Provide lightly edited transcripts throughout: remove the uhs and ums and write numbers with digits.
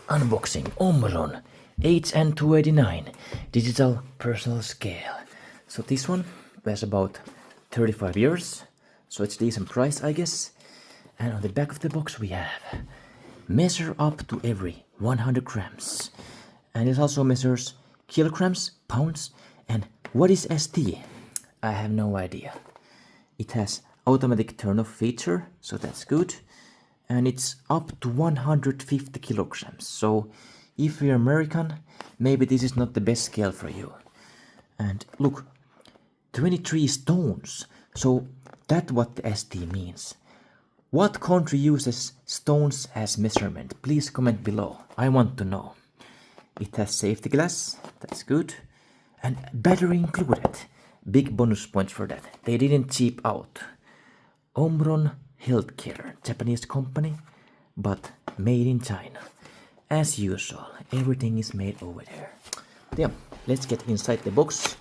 Unboxing Omron HN289 digital personal scale. So this one was about 35 years, so it's decent price, I guess. And on the back of the box we have measure up to every 100 grams, and it also measures kilograms, pounds, and what is ST? I have no idea. It has automatic turn-off feature, so that's good. And it's up to 150 kilograms. So if you're American, maybe this is not the best scale for you. And look, 23 stones. So that's what the ST means. What country uses stones as measurement? Please comment below. I want to know. It has safety glass, that's good. And battery included. Big bonus points for that. They didn't cheap out. Omron Healthcare, Japanese company, but made in China. As usual, everything is made over there. Yeah, let's get inside the box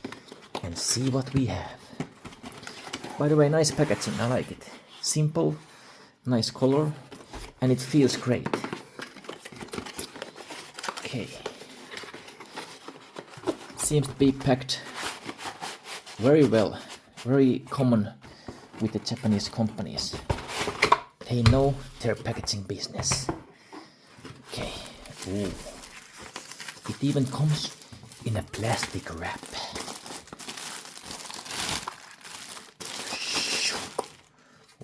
and see what we have. By the way, nice packaging, I like it. Simple, nice color, and it feels great. Okay. Seems to be packed very well, very common with the Japanese companies. They know their packaging business. Okay. Ooh. It even comes in a plastic wrap.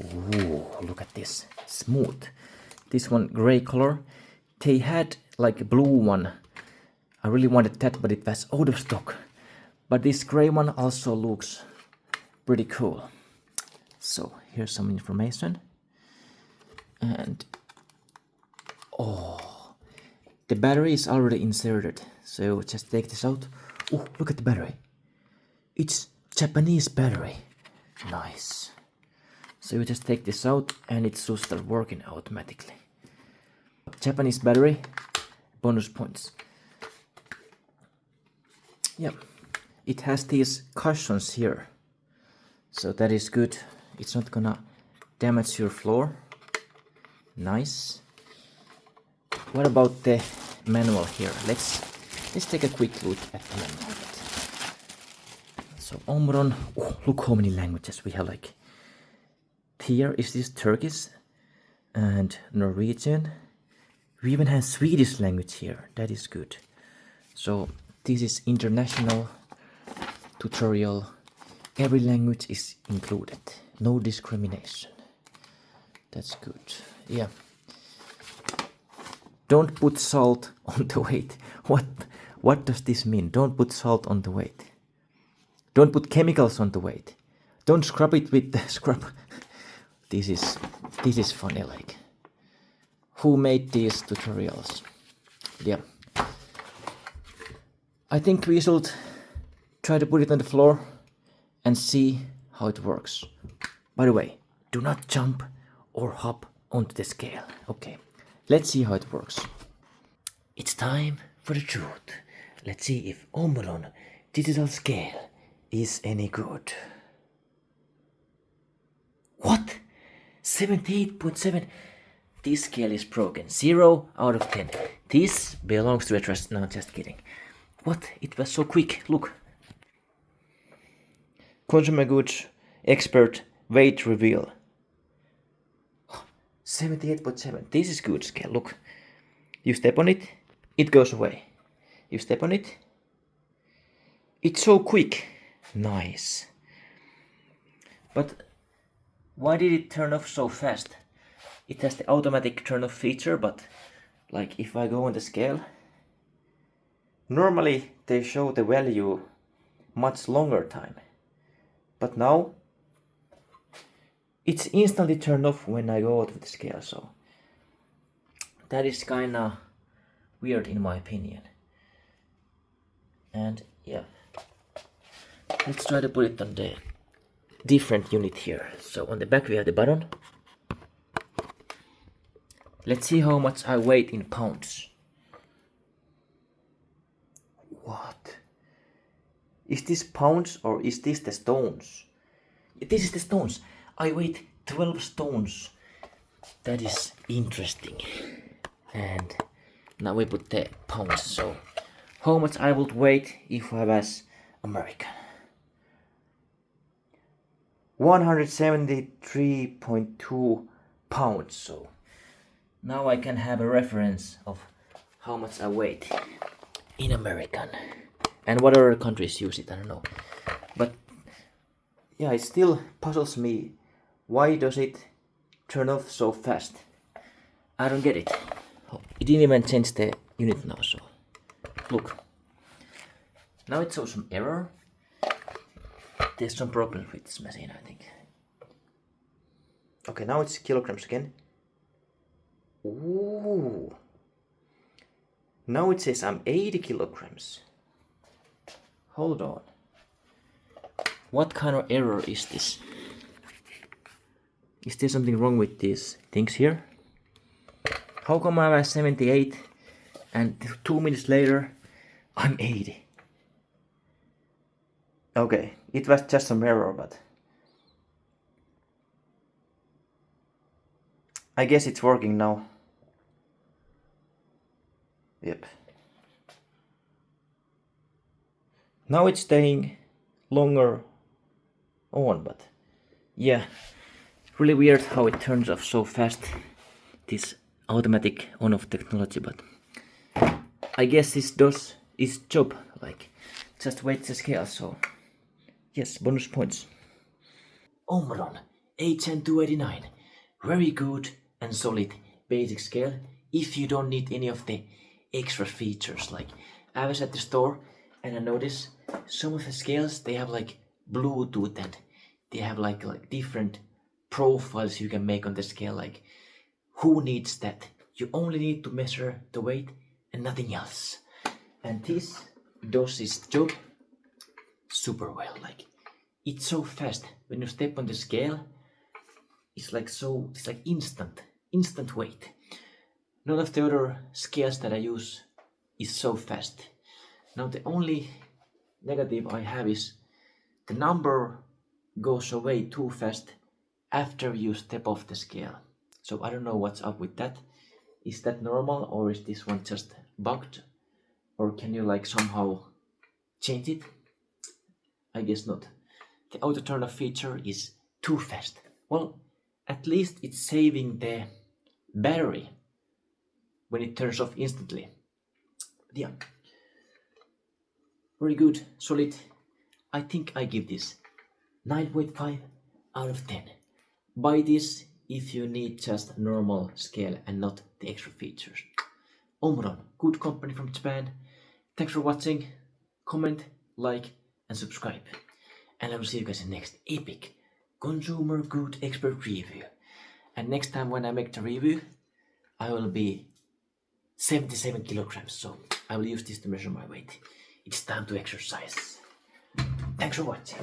Ooh, look at this. Smooth. This one gray color. They had like a blue one. I really wanted that, but it was out of stock. But this gray one also looks pretty cool. So here's some information. And oh, the battery is already inserted. So just take this out. Oh, look at the battery. It's Japanese battery. Nice. So you just take this out and it should start working automatically. Japanese battery, bonus points. Yep, it has these cushions here. So that is good. It's not gonna damage your floor. Nice. What about the manual here? Let's take a quick look at the manual. So Omron, oh, look how many languages we have. Like here is this Turkish and Norwegian. We even have Swedish language here. That is good. So this is international tutorial. Every language is included. No discrimination. That's good. Yeah. Don't put salt on the weight. What does this mean? Don't put salt on the weight. Don't put chemicals on the weight. Don't scrub it with the scrub. This is funny. Like, who made these tutorials? Yeah. I think we should try to put it on the floor and see how it works. By the way, do not jump or hop onto the scale. Okay, let's see how it works. It's time for the truth. Let's see if Omron digital scale is any good. What? 78.7? This scale is broken. 0 out of 10. This belongs to a trust. No, just kidding. What? It was so quick. Look. Consumer goods expert weight reveal. 78.7. This is good scale. Look. You step on it, it goes away. You step on it. It's so quick. Nice. But why did it turn off so fast? It has the automatic turn off feature, but like if I go on the scale, normally they show the value much longer time. But now it's instantly turned off when I go out of the scale, so that is kinda weird in my opinion. And yeah, let's try to put it on the different unit here. So on the back we have the button. Let's see how much I weigh in pounds. What? Is this pounds or is this the stones? This is the stones. I weighed 12 stones. That is interesting. And Now we put the pounds. So how much I would weigh if I was American? 173.2 pounds. So now I can have a reference of how much I weigh in American. And what other countries use it, I don't know. But yeah, it still puzzles me. Why does it turn off so fast? I don't get it. It didn't even change the unit now, so look. Now it shows some error. There's some problem with this machine, I think. Okay, now it's kilograms again. Ooh. Now it says I'm 80 kilograms. Hold on. What kind of error is this? Is there something wrong with these things here? How come I was 78 and 2 minutes later I'm 80? Okay, it was just some error, but I guess it's working now. Yep. Now it's staying longer on, but yeah, really weird how it turns off so fast, this automatic on-off technology, but I guess this does its job, like just weight the scale, so yes, bonus points. Omron HN289, very good and solid basic scale if you don't need any of the extra features. Like I was at the store and I noticed some of the scales, they have like Bluetooth and they have like different profiles you can make on the scale. Like who needs that? You only need to measure the weight and nothing else. And this does its job super well. Like it's so fast when you step on the scale. It's like instant weight. None of the other scales that I use is so fast. Now the only negative I have is the number goes away too fast after you step off the scale. So I don't know what's up with that. Is that normal or is this one just bugged? Or can you like somehow change it? I guess not. The auto turn off feature is too fast. Well, at least it's saving the battery when it turns off instantly. Yeah. Very good, solid. I think I give this 9.5 out of 10. Buy this if you need just a normal scale and not the extra features. Omron, good company from Japan. Thanks for watching. Comment, like and subscribe. And I will see you guys in the next epic consumer good expert review. And next time when I make the review, I will be 77 kilograms. So I will use this to measure my weight. It's time to exercise. Thanks for watching.